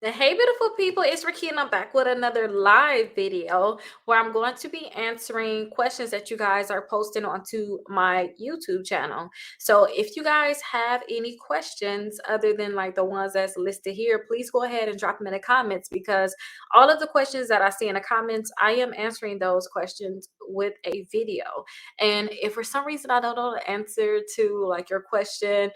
Hey, beautiful people, it's Rickita, and I'm back with another live video where I'm going to be answering questions that you guys are posting onto my YouTube channel. So if you guys have any questions other than like the ones that's listed here, please go ahead and drop them in the comments, because all of the questions that I see in the comments, I am answering those questions with a video. And if for some reason I don't know the answer to like your question,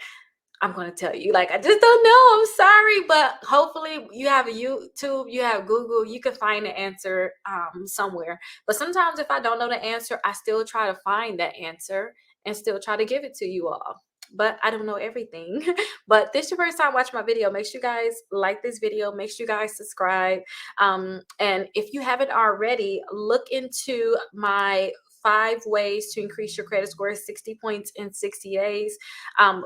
I'm gonna tell you, like, I just don't know. I'm sorry, but hopefully you have a YouTube, you have Google, you can find the answer somewhere. But sometimes if I don't know the answer, I still try to find that answer and still try to give it to you all. But I don't know everything. But this is your first time watching my video, make sure you guys like this video, make sure you guys subscribe. And if you haven't already, look into my 5 ways to increase your credit score 60 points in 60 days.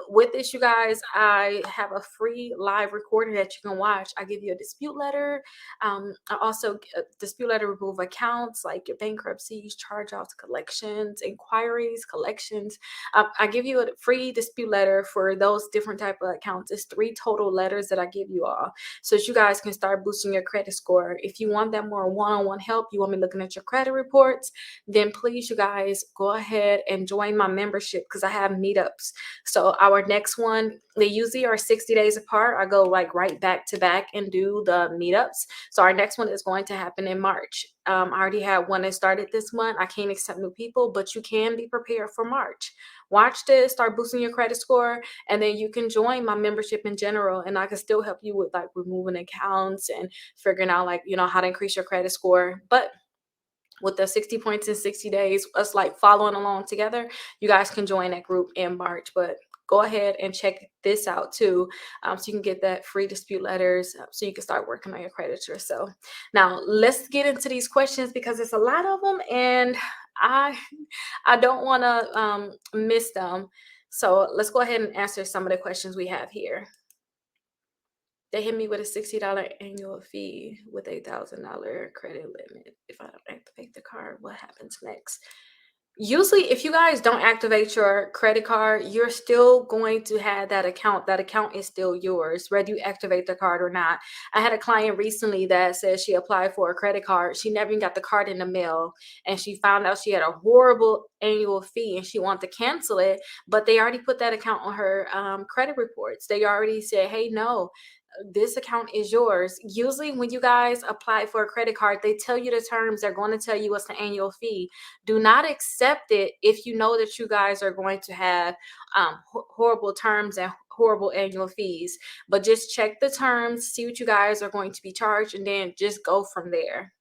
With this, you guys, I have a free live recording that you can watch. I give you a dispute letter. I also dispute letter remove accounts like your bankruptcies, charge-offs, collections, inquiries, collections. I give you a free dispute letter for those different type of accounts. It's 3 total letters that I give you all, so that you guys can start boosting your credit score. If you want that more one-on-one help, you want me looking at your credit reports, then please, you guys, go ahead and join my membership, because I have meetups. So our next one, they usually are 60 days apart. I go like right back to back and do the meetups. So our next one is going to happen in March. I already had one that started this month. I can't accept new people, but you can be prepared for March. Watch this, start boosting your credit score, and then you can join my membership in general. And I can still help you with like removing accounts and figuring out like, how to increase your credit score. But with the 60 points in 60 days, us like following along together, you guys can join that group in March. But go ahead and check this out too, so you can get that free dispute letters, so you can start working on your credit yourself. Now let's get into these questions, because it's a lot of them, and I I don't want to miss them. So let's go ahead and answer some of the questions we have here. They hit me with a $60 annual fee with a $1,000 credit limit. If I don't activate the card, what happens next? Usually, if you guys don't activate your credit card, you're still going to have that account. That account is still yours, whether you activate the card or not. I had a client recently that said she applied for a credit card. She never even got the card in the mail, and she found out she had a horrible annual fee and she wanted to cancel it. But they already put that account on her credit reports. They already said, hey, no, this account is yours. Usually when you guys apply for a credit card, they tell you the terms. They're going to tell you what's the annual fee. Do not accept it if you know that you guys are going to have horrible terms and horrible annual fees. But just check the terms, see what you guys are going to be charged, and then just go from there.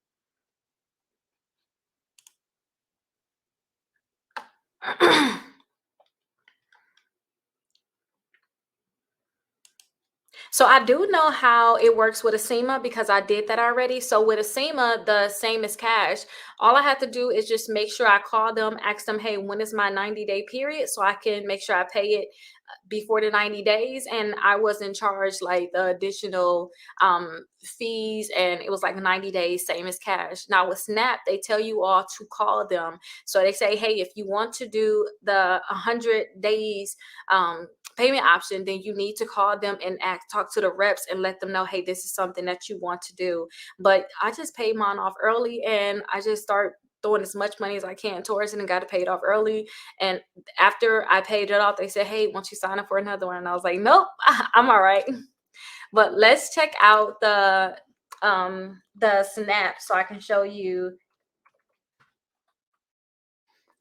So I do know how it works with a SEMA, because I did that already. So with a SEMA, the same as cash. All I have to do is just make sure I call them, ask them, hey, when is my 90-day period? So I can make sure I pay it before the 90 days. And I wasn't charged like the additional fees, and it was like 90 days, same as cash. Now with Snap, they tell you all to call them. So they say, hey, if you want to do the 100 days payment option, then you need to call them and talk to the reps and let them know, hey, this is something that you want to do. But I just paid mine off early, and I just start throwing as much money as I can towards it, and got to pay it off early. And after I paid it off, they said, hey, once you sign up for another one, and I was like, nope, I'm all right. But let's check out the Snap, so I can show you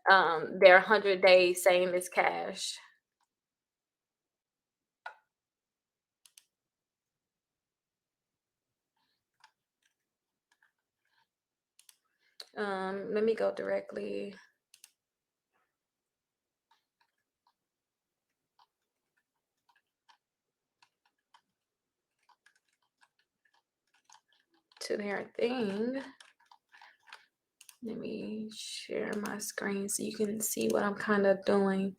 their 100 days, same as cash. Let me go directly to their thing. Let me share my screen so you can see what I'm kind of doing.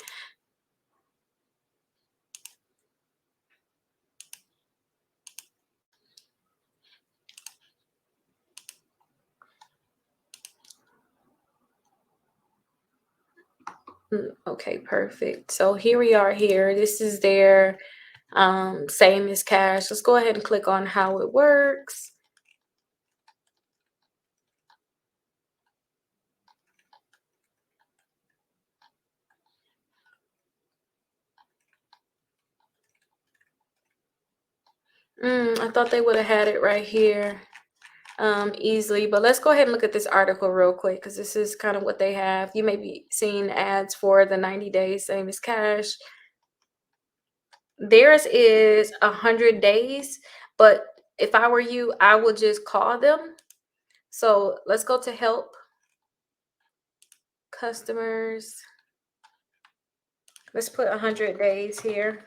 Okay, perfect. So here we are here. This is their Same as cash. Let's go ahead and click on how it works. I thought they would have had it right here easily, but let's go ahead and look at this article real quick because this is kind of what they have. You may be seeing ads for the 90 days, same as cash. Theirs is 100 days, but if I were you, I would just call them. So let's go to help customers. Let's put 100 days here.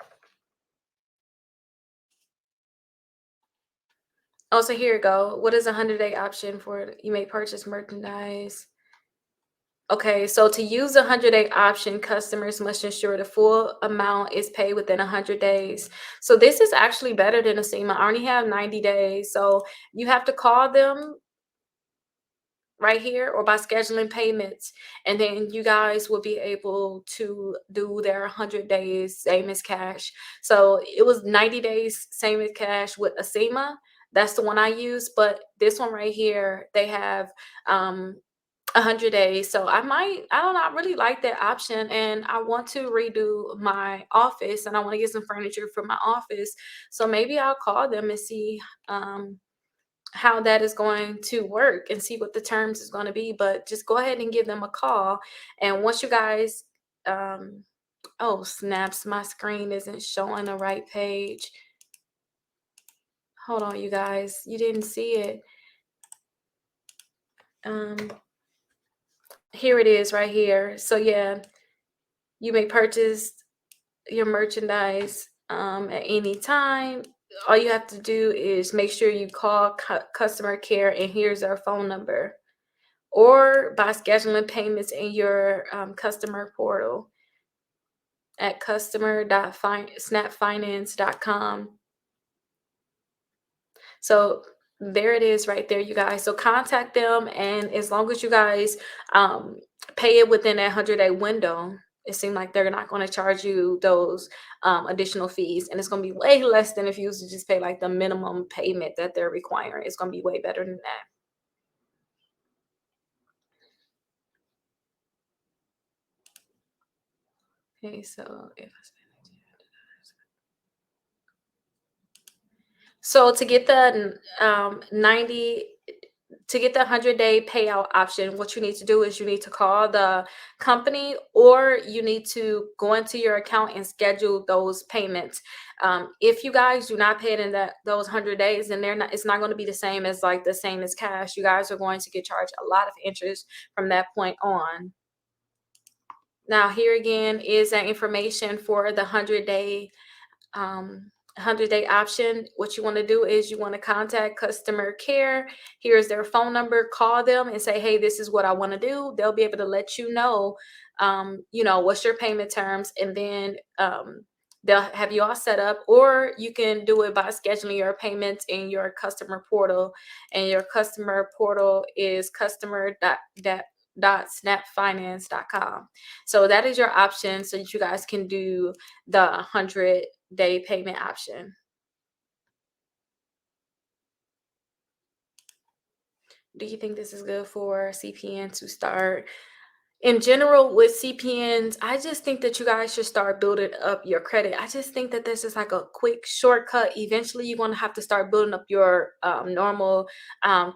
Oh, so here you go. What is a 100-day option for you may purchase merchandise? Okay, so to use the 100-day option, customers must ensure the full amount is paid within 100 days. So this is actually better than a SEMA. I only have 90 days. So you have to call them right here or by scheduling payments, and then you guys will be able to do their 100 days same as cash. So it was 90 days same as cash with Asima. That's the one I use, but this one right here, they have 100 days. So I don't know, I really like that option, and I want to redo my office, and I want to get some furniture for my office. So maybe I'll call them and see how that is going to work and see what the terms is going to be. But just go ahead and give them a call. And once you guys, oh snaps, my screen isn't showing the right page. Hold on, you guys, you didn't see it. Um, Here it is right here. So yeah, you may purchase your merchandise at any time. All you have to do is make sure you call customer care, and here's their phone number, or by scheduling payments in your customer portal at customer.snapfinance.com. So there it is right there, you guys. So contact them, and as long as you guys um, pay it within that 100-day window, it seems like they're not going to charge you those additional fees, and it's going to be way less than if you was to just pay like the minimum payment that they're requiring. It's going to be way better than that. Okay, so if so to get the 90 to get the 100-day payout option, what you need to do is you need to call the company, or you need to go into your account and schedule those payments. If you guys do not pay it in those 100 days, then it's not going to be the same as like the same as cash. You guys are going to get charged a lot of interest from that point on. Now here again is that information for the 100-day option. What you want to do is you want to contact customer care. Here's their phone number. Call them and say, hey, this is what I want to do. They'll be able to let you know, what's your payment terms, and then they'll have you all set up, or you can do it by scheduling your payments in your customer portal, and your customer portal is customer.snapfinance.com. So that is your option, so that you guys can do the 100-day payment option. Do you think this is good for CPN to start? In general, with CPNs, I just think that you guys should start building up your credit. I just think that this is like a quick shortcut. Eventually, you're going to have to start building up your normal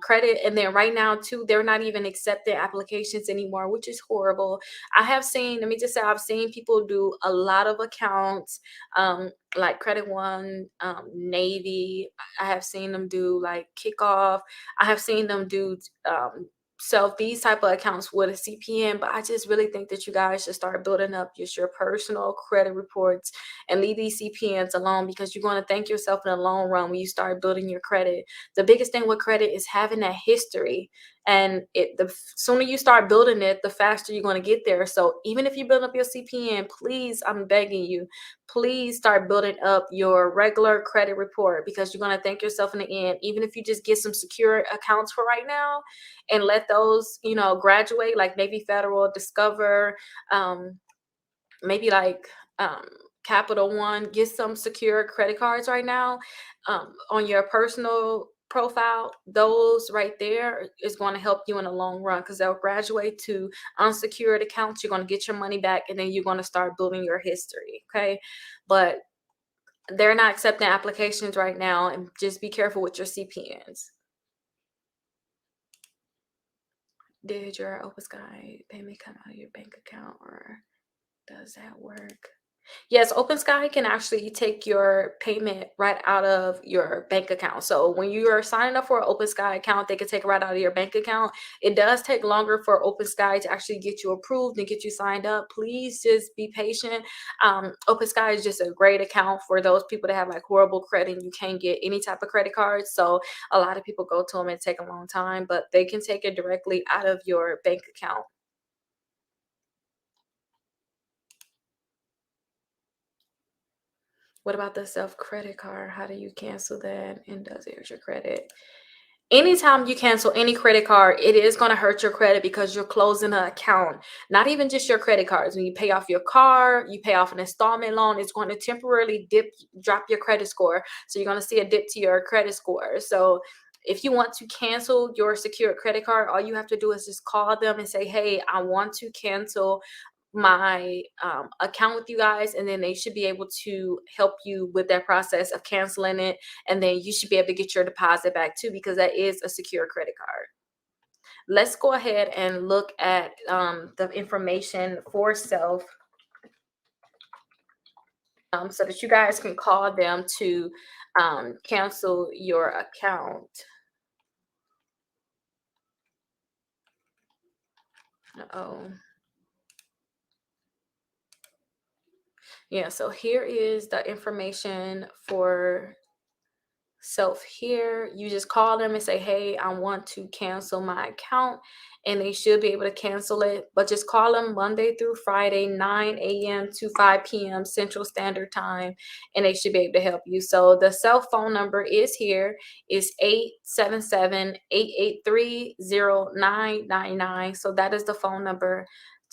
credit. And then right now, too, they're not even accepting applications anymore, which is horrible. I have seen, let me just say, I've seen people do a lot of accounts, like Credit One, Navy. I have seen them do like Kikoff. I have seen them do these type of accounts with a CPN, but I just really think that you guys should start building up just your personal credit reports and leave these CPNs alone, because you're going to thank yourself in the long run when you start building your credit. The biggest thing with credit is having that history, and the sooner you start building it, the faster you're going to get there. So even if you build up your CPN, please, I'm begging you, please start building up your regular credit report, because you're going to thank yourself in the end. Even if you just get some secure accounts for right now and let those, graduate, like maybe Federal, Discover, maybe like Capital One, get some secure credit cards right now on your personal profile. Those right there is going to help you in the long run because they'll graduate to unsecured accounts. You're going to get your money back and then you're going to start building your history. Okay. But they're not accepting applications right now, and just be careful with your CPNs. Did your Open Sky payment come out of your bank account, or does that work? Yes, Open Sky can actually take your payment right out of your bank account. So when you are signing up for an Open Sky account, they can take it right out of your bank account. It does take longer for Open Sky to actually get you approved and get you signed up. Please just be patient. Open Sky is just a great account for those people that have like horrible credit and you can't get any type of credit cards. So a lot of people go to them and take a long time, but they can take it directly out of your bank account. What about the self credit card? How do you cancel that? And does it hurt your credit? Anytime you cancel any credit card, it is going to hurt your credit because you're closing an account. Not even just your credit cards. When you pay off your car, you pay off an installment loan, it's going to temporarily drop your credit score. So you're going to see a dip to your credit score. So if you want to cancel your secured credit card, all you have to do is just call them and say, hey, I want to cancel my account with you guys, and then they should be able to help you with that process of canceling it, and then you should be able to get your deposit back too because that is a secure credit card. Let's go ahead and look at the information for self, so that you guys can call them to cancel your account. Oh, yeah, so here is the information for self here. You just call them and say, hey, I want to cancel my account, and they should be able to cancel it. But just call them Monday through Friday, 9 a.m. to 5 p.m. Central Standard Time, and they should be able to help you. So the cell phone number is here, is 877-883-0999. So that is the phone number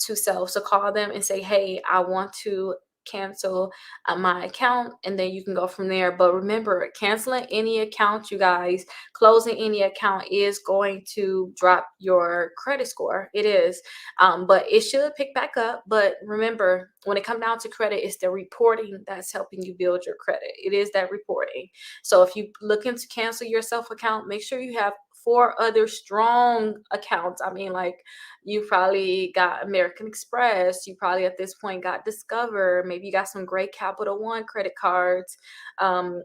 to self. So call them and say, hey, I want to cancel my account, and then you can go from there. But remember, canceling any account, you guys, closing any account is going to drop your credit score. It is. But it should pick back up. But remember, when it comes down to credit, it's the reporting that's helping you build your credit. It is that reporting. So if you looking to cancel your self account, make sure you have four other strong accounts. I mean, like, you probably got American Express. You probably at this point got Discover. Maybe you got some great Capital One credit cards. Um,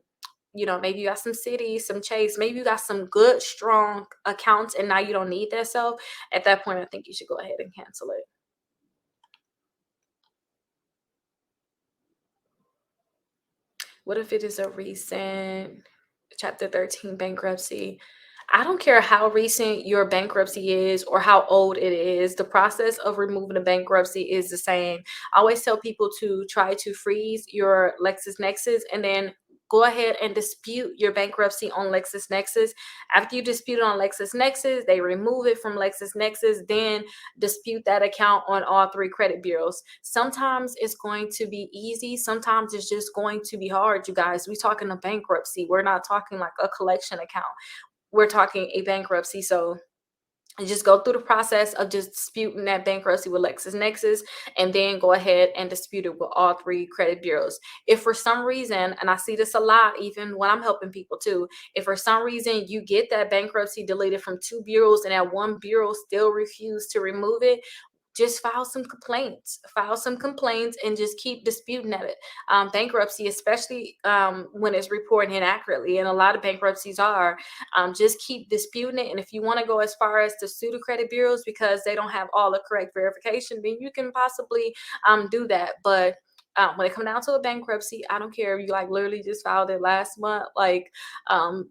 maybe you got some Citi, some Chase. Maybe you got some good, strong accounts, and now you don't need that. So at that point, I think you should go ahead and cancel it. What if it is a recent Chapter 13 bankruptcy? I don't care how recent your bankruptcy is or how old it is, the process of removing a bankruptcy is the same. I always tell people to try to freeze your LexisNexis and then go ahead and dispute your bankruptcy on LexisNexis. After you dispute it on LexisNexis, they remove it from LexisNexis, then dispute that account on all three credit bureaus. Sometimes it's going to be easy, sometimes it's just going to be hard, you guys. We're talking a bankruptcy. We're not talking like a collection account. We're talking a bankruptcy. So you just go through the process of just disputing that bankruptcy with LexisNexis, and then go ahead and dispute it with all three credit bureaus. If for some reason, and I see this a lot even when I'm helping people too, if for some reason you get that bankruptcy deleted from two bureaus and that one bureau still refuse to remove it, just file some complaints and just keep disputing at it. Bankruptcy, especially when it's reported inaccurately, and a lot of bankruptcies are, just keep disputing it. And if you want to go as far as to sue the credit bureaus because they don't have all the correct verification, then you can possibly do that. But when it comes down to a bankruptcy, I don't care if you like literally just filed it last month, like,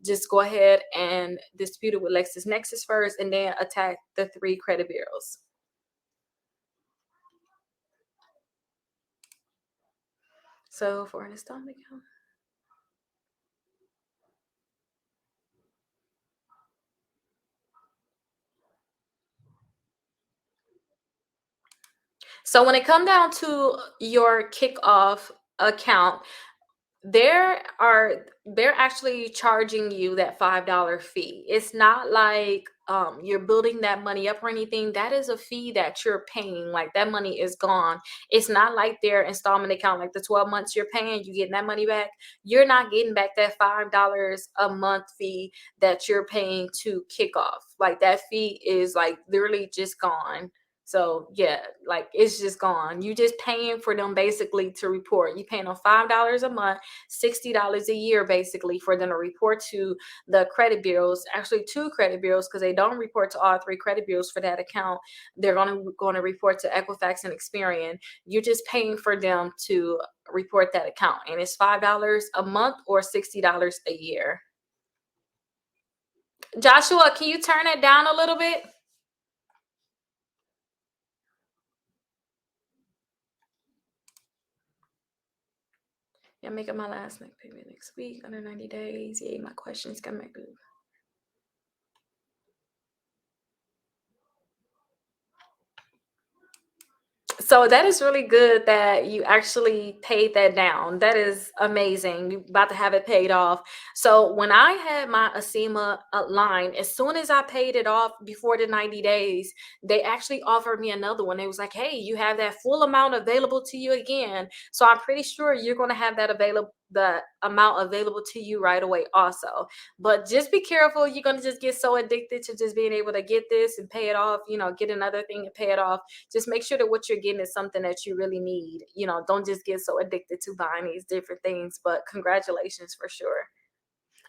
just go ahead and dispute it with LexisNexis first, and then attack the three credit bureaus. So for an installment account. So when it come down to your kickoff account, there are they're actually charging you that $5 fee. It's not like you're building that money up or anything. That is a fee that you're paying. Like that money is gone. It's not like their installment account, like the 12 months you're paying, you getting that money back. You're not getting back that $5 a month fee that you're paying to Kikoff. Like that fee is like literally just gone. So yeah, like it's just gone. You just paying for them basically to report. You paying them $5 a month, $60 a year basically for them to report to the credit bureaus, actually two credit bureaus, because they don't report to all three credit bureaus for that account. They're going to report to Equifax and Experian. You're just paying for them to report that account, and it's $5 a month or $60 a year. Joshua, can you turn it down a little bit? Yeah, making my last next payment next week under 90 days. Yay, my questions come back. So that is really good that you actually paid that down. That is amazing. You're about to have it paid off. So when I had my ASEMA line, as soon as I paid it off before the 90 days, they actually offered me another one. It was like, hey, you have that full amount available to you again. So I'm pretty sure you're going to have that available, the amount available to you right away also. But just be careful. You're going to just get so addicted to just being able to get this and pay it off, get another thing and pay it off. Just make sure that what you're getting is something that you really need. Don't just get so addicted to buying these different things. But congratulations for sure.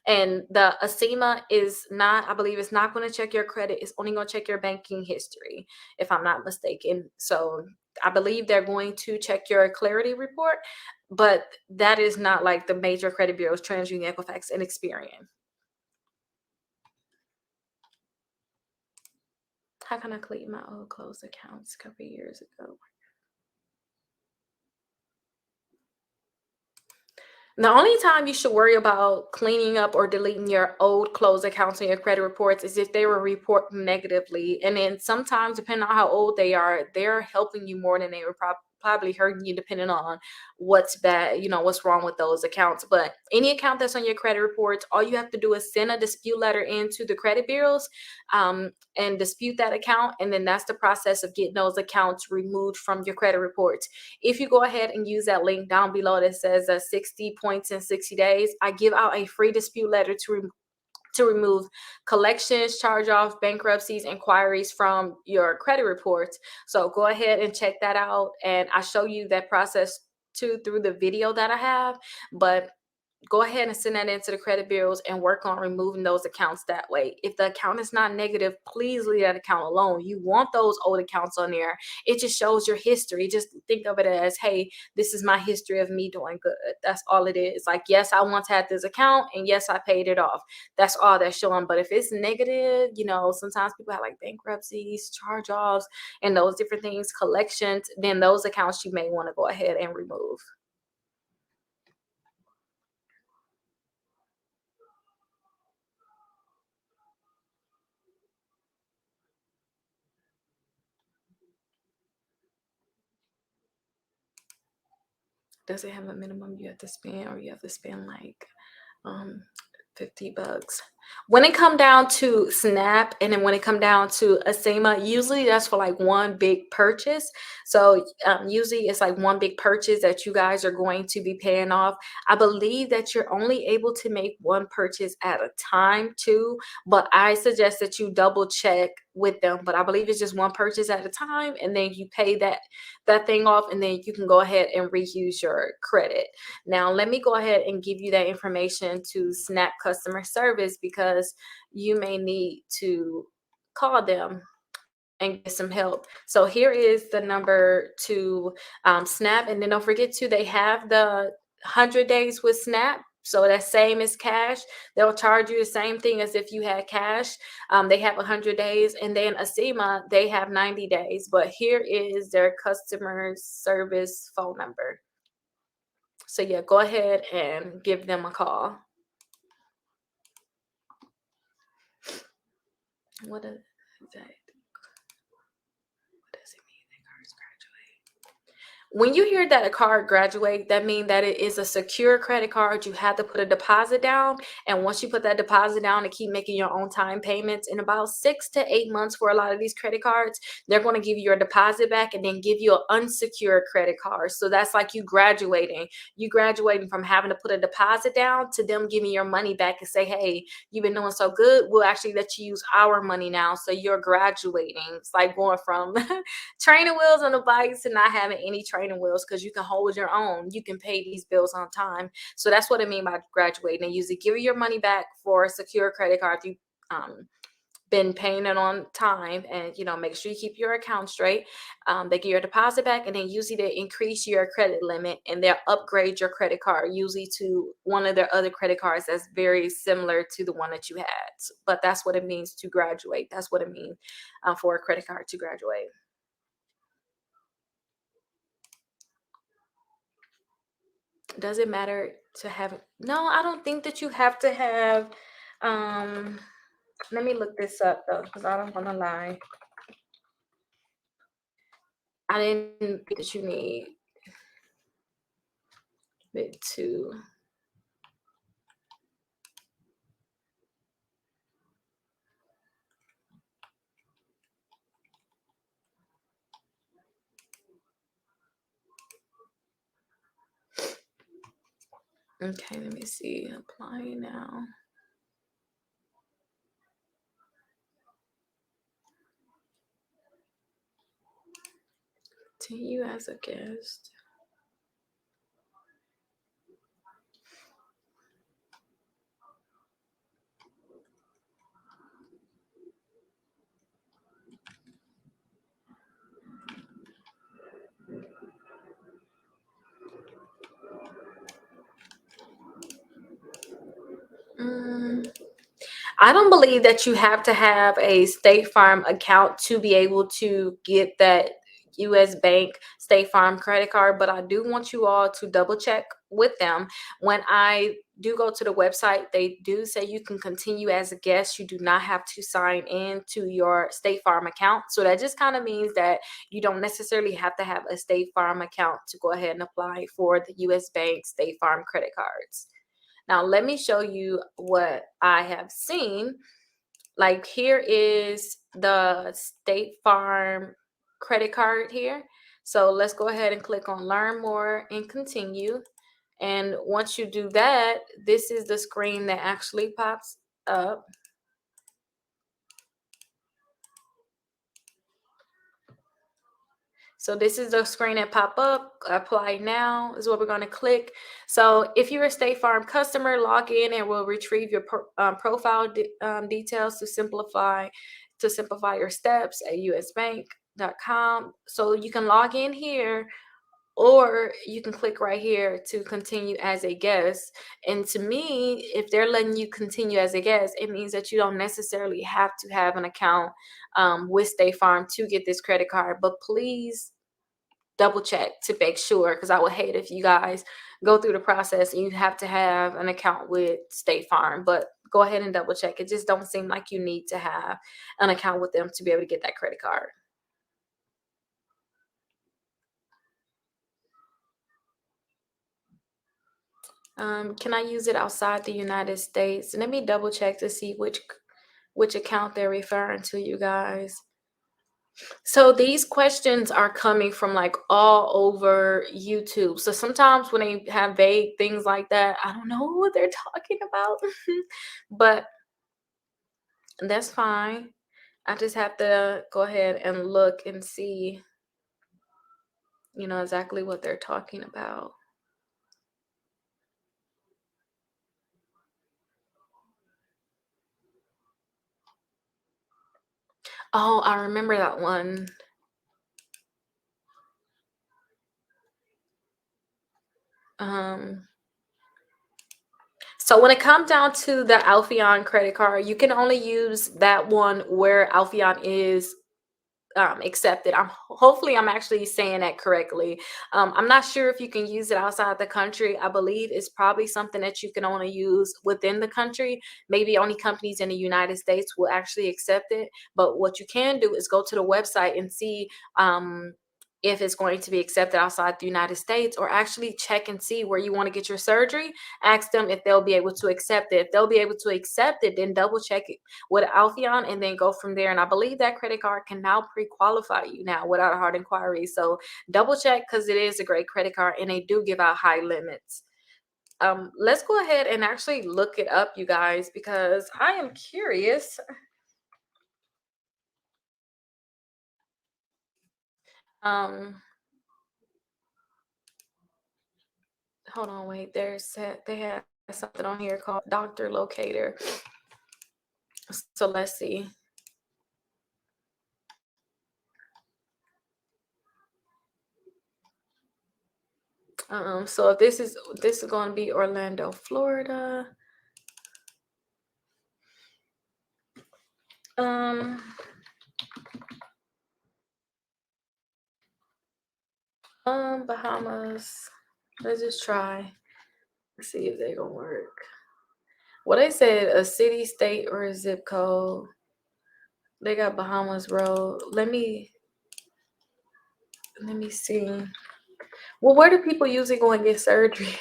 And the ASEMA is not, I believe, it's not going to check your credit. It's only going to check your banking history, if I'm not mistaken. So I believe they're going to check your clarity report, but that is not like the major credit bureaus, TransUnion, Equifax, and Experian. How can I clean my old closed accounts a couple years ago? The only time you should worry about cleaning up or deleting your old closed accounts on your credit reports is if they were reported negatively. And then sometimes, depending on how old they are, they're helping you more than they were probably hurting you, depending on what's bad, what's wrong with those accounts. But any account that's on your credit reports, all you have to do is send a dispute letter into the credit bureaus and dispute that account. And then that's the process of getting those accounts removed from your credit reports. If you go ahead and use that link down below that says 60 points in 60 days, I give out a free dispute letter to remove collections, charge-offs, bankruptcies, inquiries from your credit reports. So go ahead and check that out. And I show you that process too through the video that I have. But go ahead and send that into the credit bureaus and work on removing those accounts that way. If the account is not negative, please leave that account alone. You want those old accounts on there. It just shows your history. Just think of it as, hey, this is my history of me doing good. That's all it is. Like, yes, I once had this account and yes, I paid it off. That's all that's showing. But if it's negative, sometimes people have like bankruptcies, charge-offs, and those different things, collections, then those accounts you may want to go ahead and remove. Does it have a minimum you have to spend, or you have to spend like um $50? When it come down to Snap, and then when it come down to Asema, usually that's for like one big purchase. So usually it's like one big purchase that you guys are going to be paying off. I believe that you're only able to make one purchase at a time too, but I suggest that you double check with them. But I believe it's just one purchase at a time, and then you pay that thing off, and then you can go ahead and reuse your credit. Now, let me go ahead and give you that information to Snap customer service, because you may need to call them and get some help. So here is the number to Snap. And then don't forget to, they have the 100 days with Snap. So that same as cash. They'll charge you the same thing as if you had cash. They have 100 days. And then Asema, they have 90 days. But here is their customer service phone number. So yeah, go ahead and give them a call. What is that? What does it mean that cars graduate? When you hear that a card graduate, that means that it is a secure credit card. You have to put a deposit down, and once you put that deposit down and keep making your own time payments, in about 6 to 8 months for a lot of these credit cards, they're going to give you your deposit back and then give you an unsecured credit card. So that's like you graduating from having to put a deposit down to them giving your money back and say, hey, you've been doing so good, we'll actually let you use our money now. So you're graduating. It's like going from training wheels on the bikes and not having any training wheels, because you can hold your own. You can pay these bills on time. So that's what I mean by graduating. And usually give you your money back for a secure credit card if you um been paying it on time, and make sure you keep your account straight. They get your deposit back, and then usually they increase your credit limit and they'll upgrade your credit card usually to one of their other credit cards that's very similar to the one that you had. But that's what it means to graduate. That's what it means for a credit card to graduate. Does it matter to have? No, I don't think that you have to have. Um, Let me look this up though, because I don't want to lie. I didn't think that you need it to. Okay, let me see. Apply now. Continue as a guest. Mm, I don't believe that you have to have a State Farm account to be able to get that US Bank State Farm credit card, but I do want you all to double check with them. When I do go to the website, they do say you can continue as a guest. You do not have to sign in to your State Farm account. So that just kind of means that you don't necessarily have to have a State Farm account to go ahead and apply for the US Bank State Farm credit cards. Now, let me show you what I have seen. Like, here is the State Farm credit card here. So let's go ahead and click on learn more and continue. And once you do that, this is the screen that actually pops up. So this is the screen that pop up. Apply now is what we're going to click. So if you're a State Farm customer, log in and we'll retrieve your profile details to simplify your steps at usbank.com. So you can log in here, or you can click right here to continue as a guest. And to me, if they're letting you continue as a guest, it means that you don't necessarily have to have an account with State Farm to get this credit card. But please double check to make sure, because I would hate if you guys go through the process and you have to have an account with State Farm. But go ahead and double check. It just don't seem like you need to have an account with them to be able to get that credit card. Can I use it outside the United States? Let me double check to see which account they're referring to, you guys. So these questions are coming from like all over YouTube. So sometimes when they have vague things like that, I don't know what they're talking about. But that's fine. I just have to go ahead and look and see, exactly what they're talking about. Oh, I remember that one. Um, So when it comes down to the Alpheon credit card, you can only use that one where Alpheon is accepted. Hopefully I'm actually saying that correctly. I'm not sure if you can use it outside the country. I believe it's probably something that you can only use within the country. Maybe only companies in the United States will actually accept it. But what you can do is go to the website and see if it's going to be accepted outside the United States, or actually check and see where you want to get your surgery. Ask them if they'll be able to accept it. If they'll be able to accept it, then double check it with Alphion and then go from there. And I believe that credit card can now pre-qualify you now without a hard inquiry. So double check, because it is a great credit card and they do give out high limits. Let's go ahead and actually look it up, you guys, because I am curious. Um, Hold on, wait. They have something on here called Doctor Locator. So let's see. So if this is going to be Orlando, Florida. Bahamas. Let's just try. See if they're gonna work. Well, they said a city, state, or a zip code. They got Bahamas Road. Let me see. Well, where do people usually go and get surgery?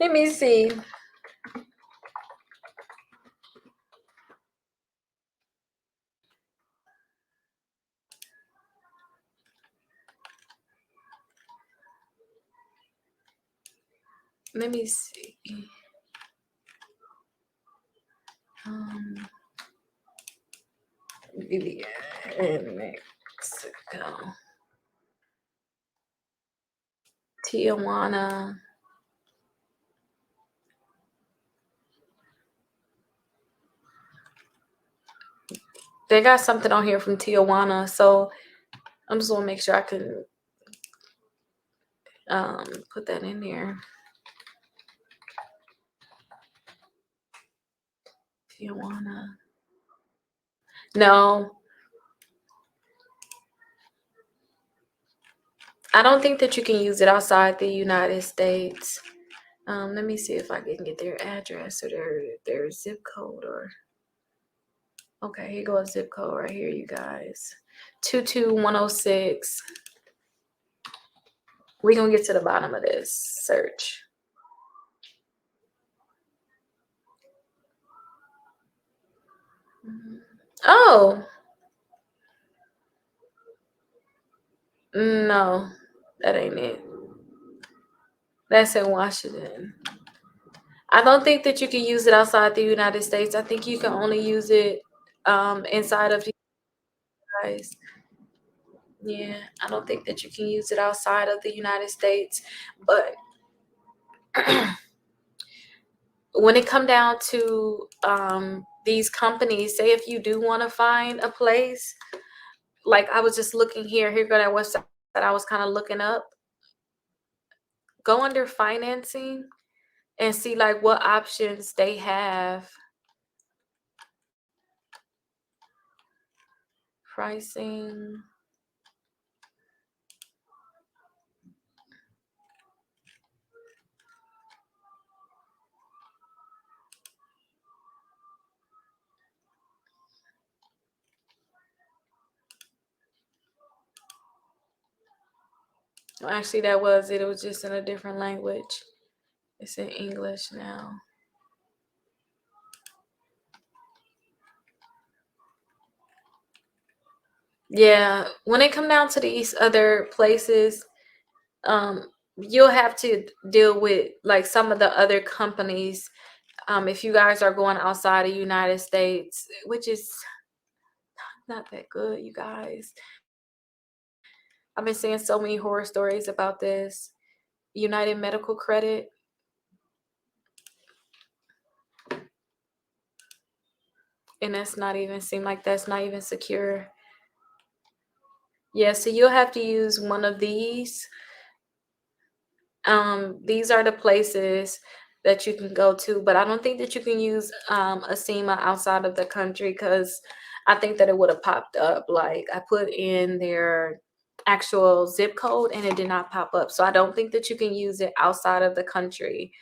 Let me see. Let me see. Vivian, Mexico. Tijuana. They got something on here from Tijuana, so I'm just gonna make sure I can put that in there. Tijuana. No, I don't think that you can use it outside the United States. Let me see if I can get their address or their zip code. Or okay, here goes zip code right here, you guys. 22106. We're gonna get to the bottom of this search. Oh, no, that ain't it. That's in Washington. I don't think that you can use it outside the United States. I think you can only use it inside of the guys. Yeah, I don't think that you can use it outside of the United States. But when it come down to these companies, say if you do want to find a place, like I was just looking here go that website that I was kind of looking up. Go under financing and see like what options they have. Pricing. Well, actually, that was it. It was just in a different language. It's in English now. Yeah, when it come down to these other places, you'll have to deal with like some of the other companies. If you guys are going outside of United States, which is not that good, you guys. I've been seeing so many horror stories about this. United Medical Credit. And that's not even seem like that's not even secure. Yeah, so you'll have to use one of these. These are the places that you can go to, but I don't think that you can use a SEMA outside of the country, because I think that it would have popped up. Like I put in their actual zip code and it did not pop up. So I don't think that you can use it outside of the country.